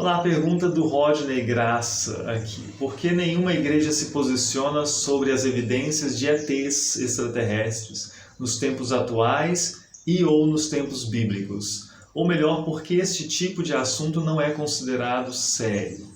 Olá, a pergunta do Rodney Graça aqui. Por que nenhuma igreja se posiciona sobre as evidências de ETs extraterrestres nos tempos atuais e ou nos tempos bíblicos? Ou melhor, por que este tipo de assunto não é considerado sério?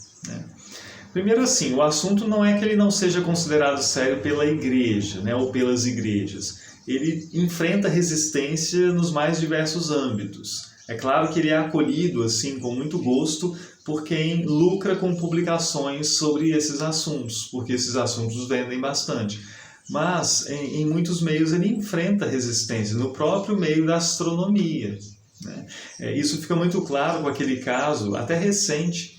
Primeiro assim, o assunto não é que ele não seja considerado sério pela igreja, ou pelas igrejas. Ele enfrenta resistência nos mais diversos âmbitos. É claro que ele é acolhido assim com muito gosto por quem lucra com publicações sobre esses assuntos, porque esses assuntos vendem bastante. Mas em muitos meios ele enfrenta resistência, no próprio meio da astronomia. Isso fica muito claro com aquele caso, até recente,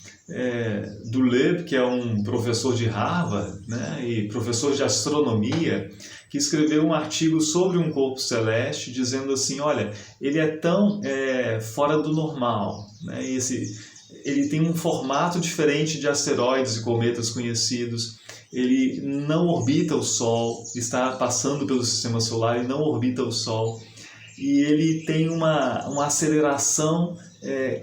do Loeb, que é um professor de Harvard, e professor de astronomia, que escreveu um artigo sobre um corpo celeste, dizendo assim, olha, ele é tão fora do normal, ele tem um formato diferente de asteroides e cometas conhecidos, ele não orbita o Sol, está passando pelo sistema solar e não orbita o Sol, e ele tem uma aceleração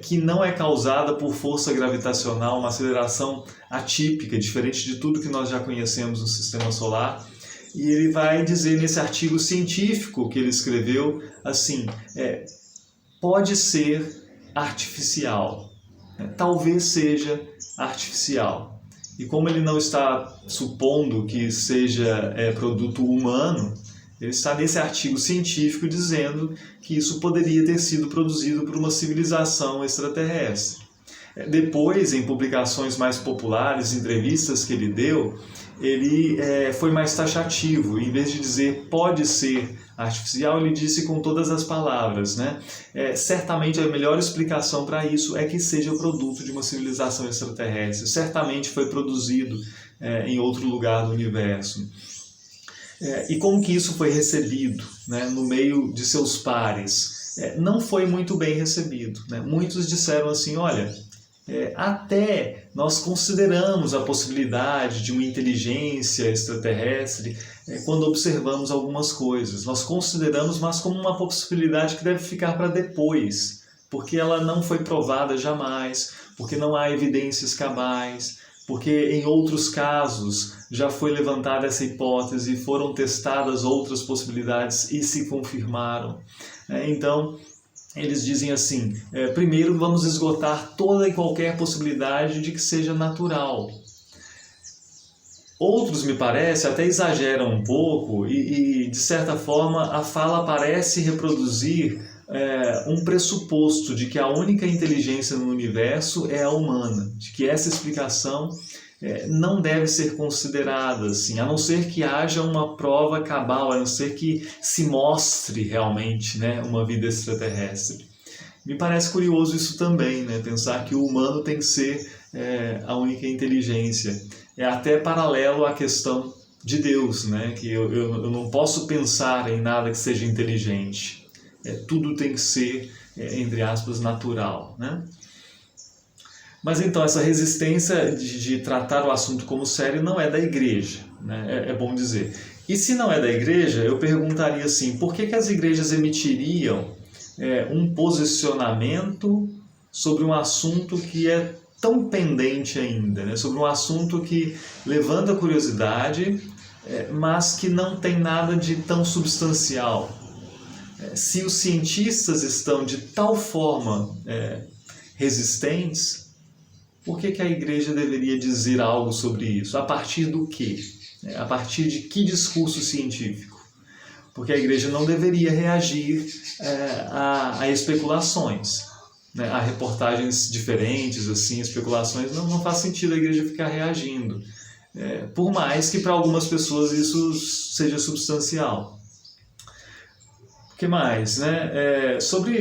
que não é causada por força gravitacional, uma aceleração atípica, diferente de tudo que nós já conhecemos no sistema solar. E ele vai dizer nesse artigo científico que ele escreveu, assim, pode ser artificial, talvez seja artificial. E como ele não está supondo que seja produto humano, ele está nesse artigo científico dizendo que isso poderia ter sido produzido por uma civilização extraterrestre. Depois, em publicações mais populares, entrevistas que ele deu, ele foi mais taxativo. Em vez de dizer pode ser artificial, ele disse com todas as palavras. Certamente a melhor explicação para isso é que seja produto de uma civilização extraterrestre. Certamente foi produzido em outro lugar do universo. E como que isso foi recebido no meio de seus pares? Não foi muito bem recebido. Muitos disseram assim, olha, até nós consideramos a possibilidade de uma inteligência extraterrestre quando observamos algumas coisas. Nós consideramos, mas como uma possibilidade que deve ficar para depois, porque ela não foi provada jamais, porque não há evidências cabais, porque em outros casos já foi levantada essa hipótese, foram testadas outras possibilidades e se confirmaram. Então, eles dizem assim, primeiro vamos esgotar toda e qualquer possibilidade de que seja natural. Outros, me parece, até exageram um pouco e de certa forma, a fala parece reproduzir um pressuposto de que a única inteligência no universo é a humana, de que essa explicação não deve ser considerada assim, a não ser que haja uma prova cabal, a não ser que se mostre realmente uma vida extraterrestre. Me parece curioso isso também, pensar que o humano tem que ser a única inteligência. É até paralelo à questão de Deus, que eu não posso pensar em nada que seja inteligente. Tudo tem que ser, entre aspas, natural. Mas então, essa resistência de tratar o assunto como sério não é da igreja, é bom dizer. E se não é da igreja, eu perguntaria assim, por que as igrejas emitiriam um posicionamento sobre um assunto que é tão pendente ainda, sobre um assunto que levanta curiosidade, mas que não tem nada de tão substancial? Se os cientistas estão de tal forma resistentes, por que a igreja deveria dizer algo sobre isso? A partir do quê? A partir de que discurso científico? Porque a igreja não deveria reagir a especulações, a reportagens diferentes, assim, especulações. Não faz sentido a igreja ficar reagindo, por mais que para algumas pessoas isso seja substancial. O que mais? Sobre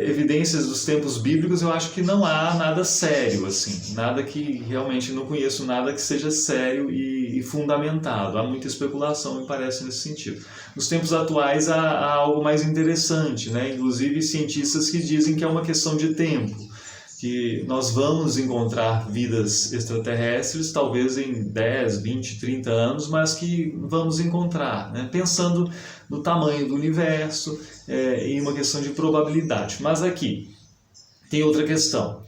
evidências dos tempos bíblicos, eu acho que não há nada sério, assim, nada que realmente não conheço, nada que seja sério e fundamentado. Há muita especulação, me parece, nesse sentido. Nos tempos atuais há algo mais interessante, inclusive cientistas que dizem que é uma questão de tempo, que nós vamos encontrar vidas extraterrestres, talvez em 10, 20, 30 anos, mas que vamos encontrar, pensando no tamanho do universo, em uma questão de probabilidade. Mas aqui, tem outra questão.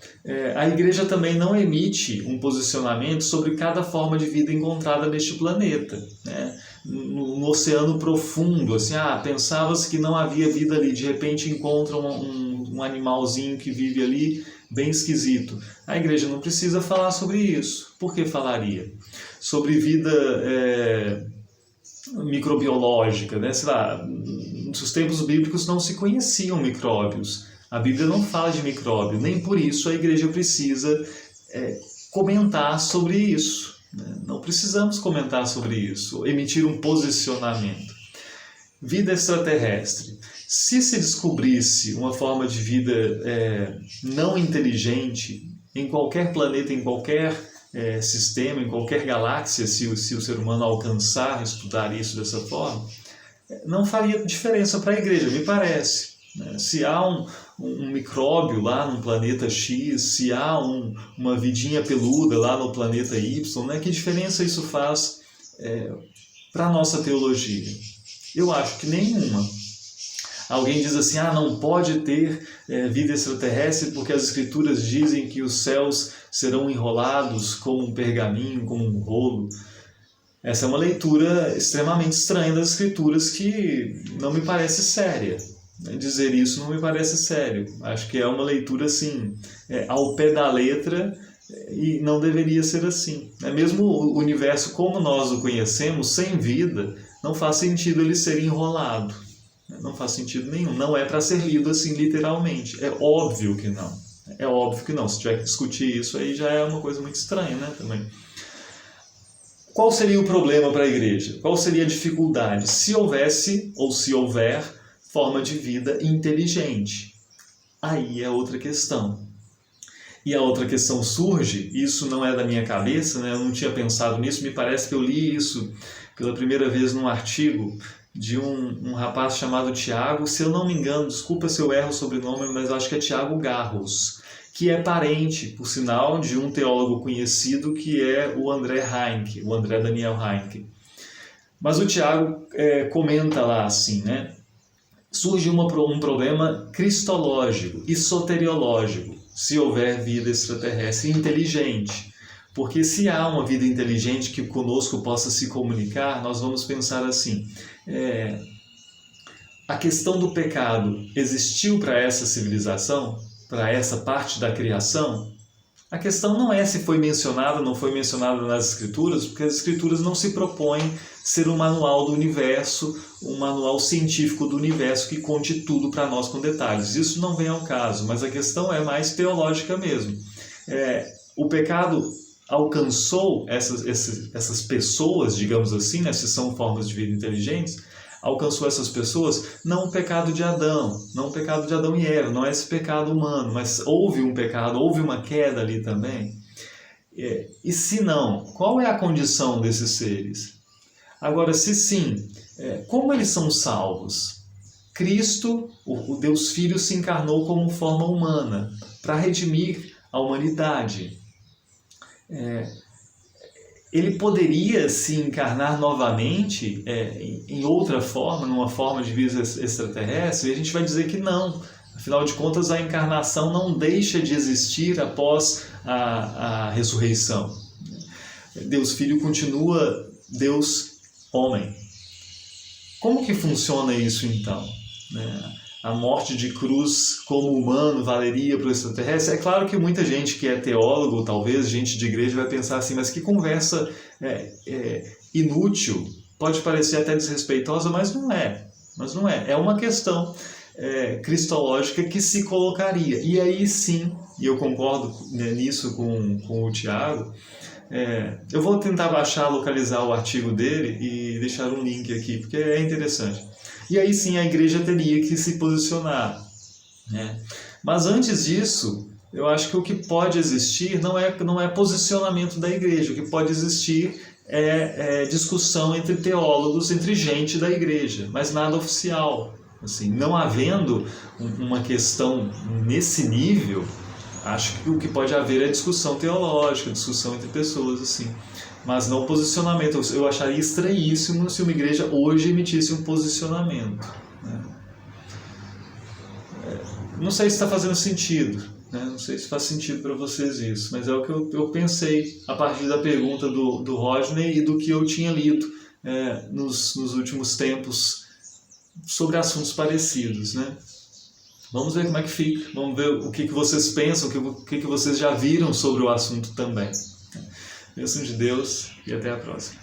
A igreja também não emite um posicionamento sobre cada forma de vida encontrada neste planeta, né? No oceano profundo, assim, pensava-se que não havia vida ali, de repente encontra um animalzinho que vive ali, bem esquisito. A igreja não precisa falar sobre isso. Por que falaria? Sobre vida microbiológica, né? Sei lá, nos tempos bíblicos não se conheciam micróbios. A Bíblia não fala de micróbio, nem por isso a igreja precisa comentar sobre isso. Né? Não precisamos comentar sobre isso, emitir um posicionamento. Vida extraterrestre. Se se descobrisse uma forma de vida não inteligente em qualquer planeta, em qualquer sistema, em qualquer galáxia, se o ser humano alcançar estudar isso dessa forma, não faria diferença para a igreja, me parece. Se há um micróbio lá no planeta X, se há uma vidinha peluda lá no planeta Y, né? Que diferença isso faz para a nossa teologia? Eu acho que nenhuma. Alguém diz assim, não pode ter vida extraterrestre porque as escrituras dizem que os céus serão enrolados como um pergaminho, como um rolo. Essa é uma leitura extremamente estranha das escrituras que não me parece séria. Dizer isso não me parece sério. Acho que é uma leitura assim, ao pé da letra, e não deveria ser assim. Mesmo o universo como nós o conhecemos, sem vida, não faz sentido ele ser enrolado. Não faz sentido nenhum. Não é para ser lido assim literalmente. É óbvio que não. É óbvio que não. Se tiver que discutir isso, aí já é uma coisa muito estranha, né, também. Qual seria o problema para a igreja? Qual seria a dificuldade? Se houvesse, ou se houver, forma de vida inteligente. Aí é outra questão. E a outra questão surge, isso não é da minha cabeça, né? Eu não tinha pensado nisso, me parece que eu li isso pela primeira vez num artigo de um rapaz chamado Tiago, se eu não me engano, desculpa se eu erro o sobrenome, mas eu acho que é Tiago Garros, que é parente, por sinal, de um teólogo conhecido que é o André Heinck, o André Daniel Heinck. Mas o Tiago comenta lá assim, né? Surge um problema cristológico e soteriológico, se houver vida extraterrestre inteligente. Porque se há uma vida inteligente que conosco possa se comunicar, nós vamos pensar assim, a questão do pecado existiu para essa civilização, para essa parte da criação? A questão não é se foi mencionada ou não foi mencionada nas Escrituras, porque as Escrituras não se propõem ser um manual do universo, um manual científico do universo que conte tudo para nós com detalhes. Isso não vem ao caso, mas a questão é mais teológica mesmo. O pecado alcançou essas pessoas, digamos assim, né, se são formas de vida inteligentes, alcançou essas pessoas, não o pecado de Adão, não o pecado de Adão e Eva, não é esse pecado humano, mas houve um pecado, houve uma queda ali também. E se não, qual é a condição desses seres? Agora, se sim, como eles são salvos? Cristo, o Deus Filho, se encarnou como forma humana para redimir a humanidade. Ele poderia se encarnar novamente em outra forma, numa forma de vida extraterrestre? E a gente vai dizer que não. Afinal de contas, a encarnação não deixa de existir após a ressurreição. Deus Filho continua Deus homem. Como que funciona isso então? A morte de cruz como humano valeria para o extraterrestre? É claro que muita gente que é teólogo, talvez gente de igreja, vai pensar assim, mas que conversa inútil, pode parecer até desrespeitosa, mas não é. É uma questão cristológica que se colocaria. E aí sim, e eu concordo nisso com o Tiago, eu vou tentar localizar o artigo dele e deixar um link aqui, porque é interessante. E aí sim a igreja teria que se posicionar, né? Mas antes disso, eu acho que o que pode existir não é posicionamento da igreja. O que pode existir é discussão entre teólogos, entre gente da igreja, mas nada oficial. Assim, não havendo uma questão nesse nível, acho que o que pode haver é discussão teológica, discussão entre pessoas, assim. Mas não posicionamento. Eu acharia estranhíssimo se uma igreja hoje emitisse um posicionamento, né? Não sei se está fazendo sentido. né? Não sei se faz sentido para vocês isso, mas é o que eu pensei a partir da pergunta do Rodney e do que eu tinha lido nos últimos tempos sobre assuntos parecidos, né? Vamos ver como é que fica, vamos ver o que vocês pensam, o que vocês já viram sobre o assunto também. Bênção de Deus e até a próxima.